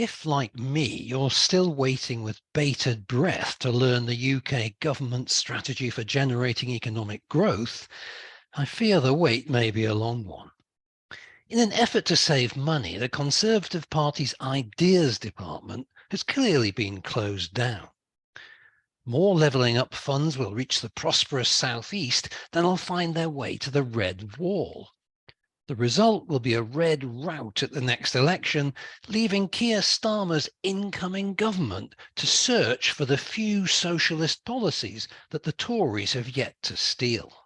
If, like me, you're still waiting with bated breath to learn the UK government's strategy for generating economic growth, I fear the wait may be a long one. In an effort to save money, the Conservative Party's Ideas Department has clearly been closed down. More levelling up funds will reach the prosperous southeast than will find their way to the red wall. The result will be a red rout at the next election, leaving Keir Starmer's incoming government to search for the few socialist policies that the Tories have yet to steal.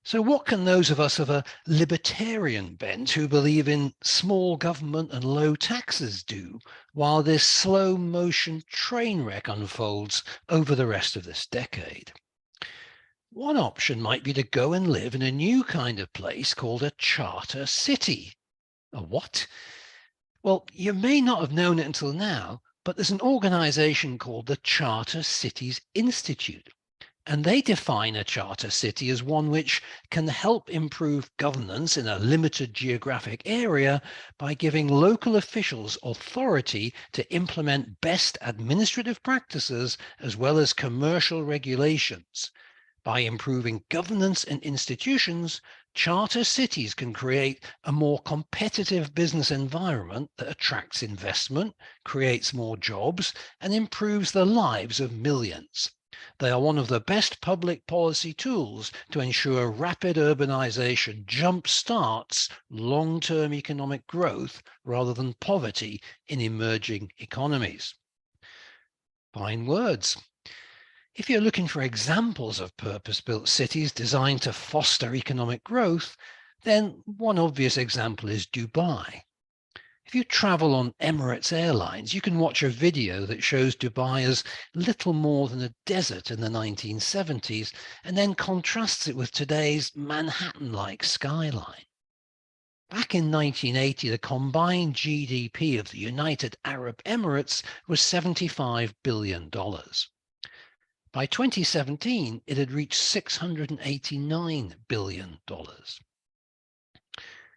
So what can those of us of a libertarian bent who believe in small government and low taxes do while this slow motion train wreck unfolds over the rest of this decade? One option might be to go and live in a new kind of place called a charter city. A what? Well, you may not have known it until now, but there's an organization called the Charter Cities Institute. And they define a charter city as one which can help improve governance in a limited geographic area by giving local officials authority to implement best administrative practices as well as commercial regulations. By improving governance and institutions, charter cities can create a more competitive business environment that attracts investment, creates more jobs, and improves the lives of millions. They are one of the best public policy tools to ensure rapid urbanization jumpstarts long-term economic growth rather than poverty in emerging economies. Fine words. If you're looking for examples of purpose-built cities designed to foster economic growth, then one obvious example is Dubai. If you travel on Emirates Airlines, you can watch a video that shows Dubai as little more than a desert in the 1970s and then contrasts it with today's Manhattan-like skyline. Back in 1980, the combined GDP of the United Arab Emirates was $75 billion. By 2017, it had reached $689 billion.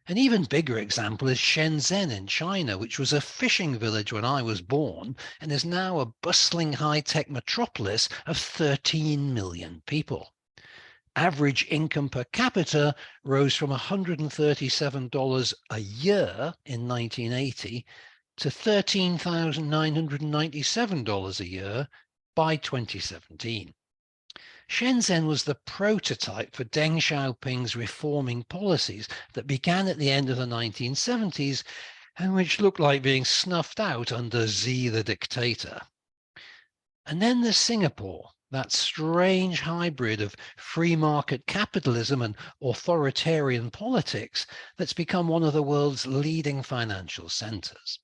An even bigger example is Shenzhen in China, which was a fishing village when I was born and is now a bustling high-tech metropolis of 13 million people. Average income per capita rose from $137 a year in 1980 to $13,997 a year by 2017. Shenzhen was the prototype for Deng Xiaoping's reforming policies that began at the end of the 1970s and which looked like being snuffed out under Xi the dictator. And then there's Singapore, that strange hybrid of free market capitalism and authoritarian politics that's become one of the world's leading financial centers.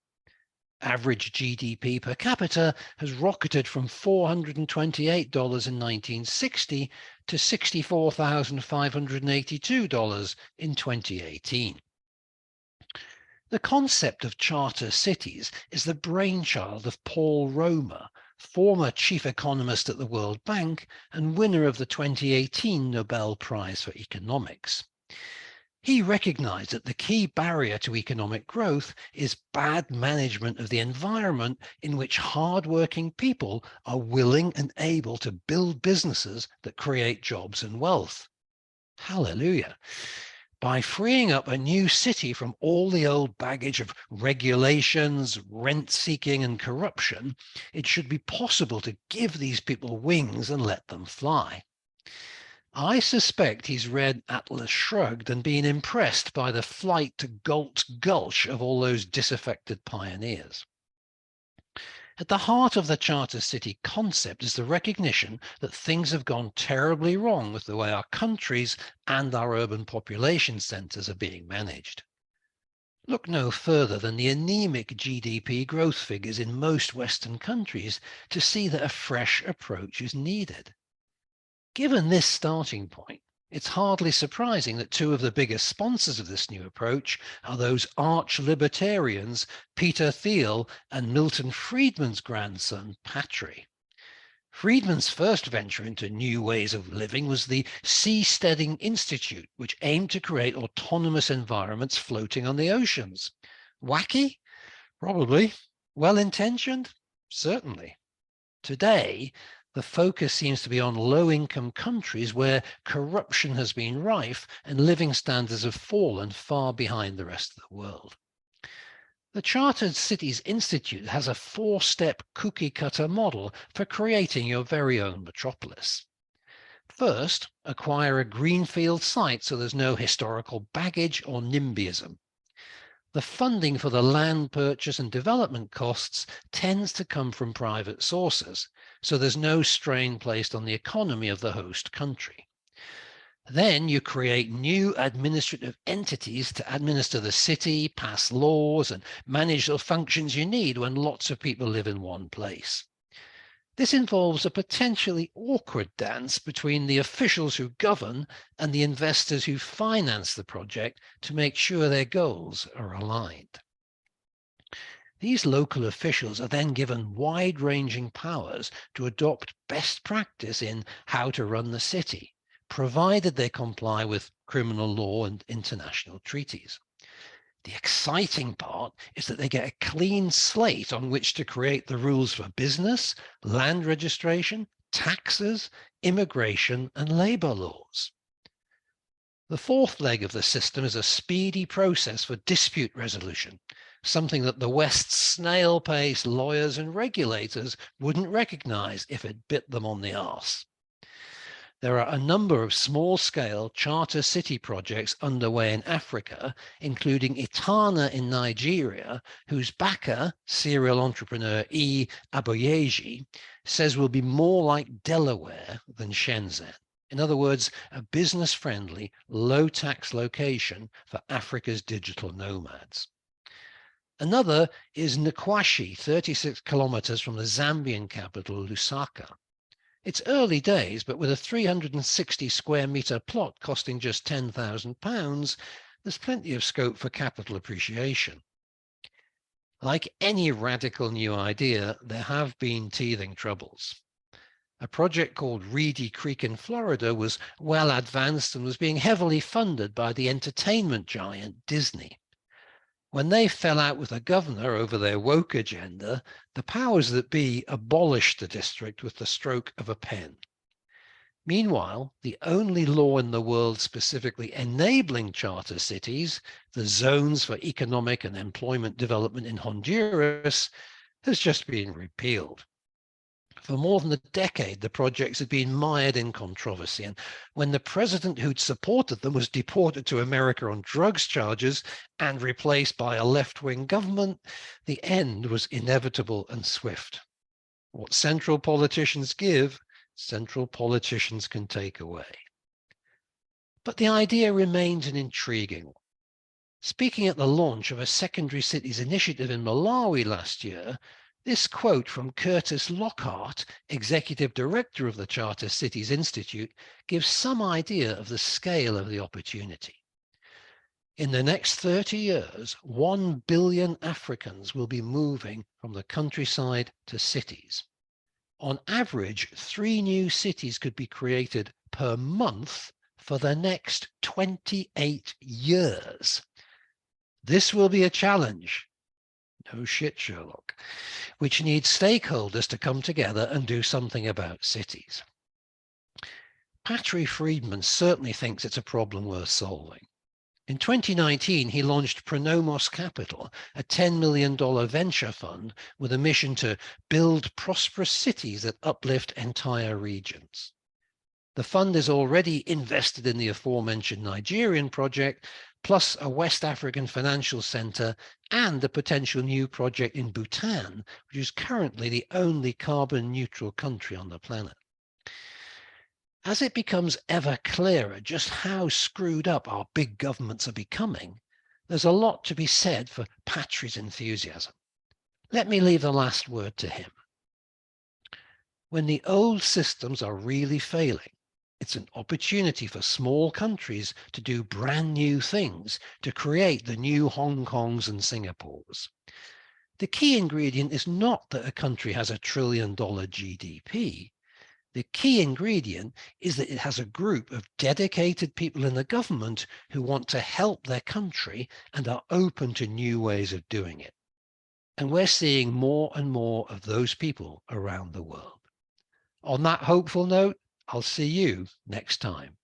Average GDP per capita has rocketed from $428 in 1960 to $64,582 in 2018. The concept of charter cities is the brainchild of Paul Romer, former chief economist at the World Bank and winner of the 2018 Nobel Prize for Economics. He recognized that the key barrier to economic growth is bad management of the environment in which hardworking people are willing and able to build businesses that create jobs and wealth. Hallelujah. By freeing up a new city from all the old baggage of regulations, rent-seeking, and corruption, it should be possible to give these people wings and let them fly. I suspect he's read Atlas Shrugged and been impressed by the flight to Galt's Gulch of all those disaffected pioneers. At the heart of the charter city concept is the recognition that things have gone terribly wrong with the way our countries and our urban population centres are being managed. Look no further than the anemic GDP growth figures in most Western countries to see that a fresh approach is needed. Given this starting point, it's hardly surprising that two of the biggest sponsors of this new approach are those arch-libertarians, Peter Thiel and Milton Friedman's grandson, Patry. Friedman's first venture into new ways of living was the Seasteading Institute, which aimed to create autonomous environments floating on the oceans. Wacky? Probably. Well-intentioned? Certainly. Today, the focus seems to be on low-income countries where corruption has been rife and living standards have fallen far behind the rest of the world. The Chartered Cities Institute has a four-step cookie-cutter model for creating your very own metropolis. First, acquire a greenfield site so there's no historical baggage or NIMBYism. The funding for the land purchase and development costs tends to come from private sources, so there's no strain placed on the economy of the host country. Then you create new administrative entities to administer the city, pass laws, and manage the functions you need when lots of people live in one place. This involves a potentially awkward dance between the officials who govern and the investors who finance the project to make sure their goals are aligned. These local officials are then given wide-ranging powers to adopt best practice in how to run the city, provided they comply with criminal law and international treaties. The exciting part is that they get a clean slate on which to create the rules for business, land registration, taxes, immigration, and labor laws. The fourth leg of the system is a speedy process for dispute resolution, something that the West's snail-paced lawyers and regulators wouldn't recognize if it bit them on the arse. There are a number of small-scale charter city projects underway in Africa, including Etana in Nigeria, whose backer, serial entrepreneur E. Aboyeji, says will be more like Delaware than Shenzhen. In other words, a business-friendly, low-tax location for Africa's digital nomads. Another is Nkwashi, 36 kilometers from the Zambian capital, Lusaka. It's early days, but with a 360 square metre plot costing just £10,000, there's plenty of scope for capital appreciation. Like any radical new idea, there have been teething troubles. A project called Reedy Creek in Florida was well advanced and was being heavily funded by the entertainment giant Disney. When they fell out with the governor over their woke agenda, the powers that be abolished the district with the stroke of a pen. Meanwhile, the only law in the world specifically enabling charter cities, the Zones for Economic and Employment Development in Honduras, has just been repealed. For more than a decade, the projects had been mired in controversy, and when the president who'd supported them was deported to America on drugs charges and replaced by a left-wing government, the end was inevitable and swift. What central politicians give, central politicians can take away. But the idea remains an intriguing one. Speaking at the launch of a secondary cities initiative in Malawi last year, this quote from Curtis Lockhart, executive director of the Charter Cities Institute, gives some idea of the scale of the opportunity. In the next 30 years, 1 billion Africans will be moving from the countryside to cities. On average, 3 new cities could be created per month for the next 28 years. This will be a challenge. No shit, Sherlock, which needs stakeholders to come together and do something about cities. Patrick Friedman certainly thinks it's a problem worth solving. In 2019, he launched Pronomos Capital, a $10 million venture fund with a mission to build prosperous cities that uplift entire regions. The fund is already invested in the aforementioned Nigerian project, plus a West African financial center and a potential new project in Bhutan, which is currently the only carbon neutral country on the planet. As it becomes ever clearer just how screwed up our big governments are becoming, there's a lot to be said for Patrick's enthusiasm. Let me leave the last word to him. When the old systems are really failing, it's an opportunity for small countries to do brand new things, to create the new Hong Kongs and Singapores. The key ingredient is not that a country has $1 trillion GDP. The key ingredient is that it has a group of dedicated people in the government who want to help their country and are open to new ways of doing it. And we're seeing more and more of those people around the world. On that hopeful note, I'll see you next time.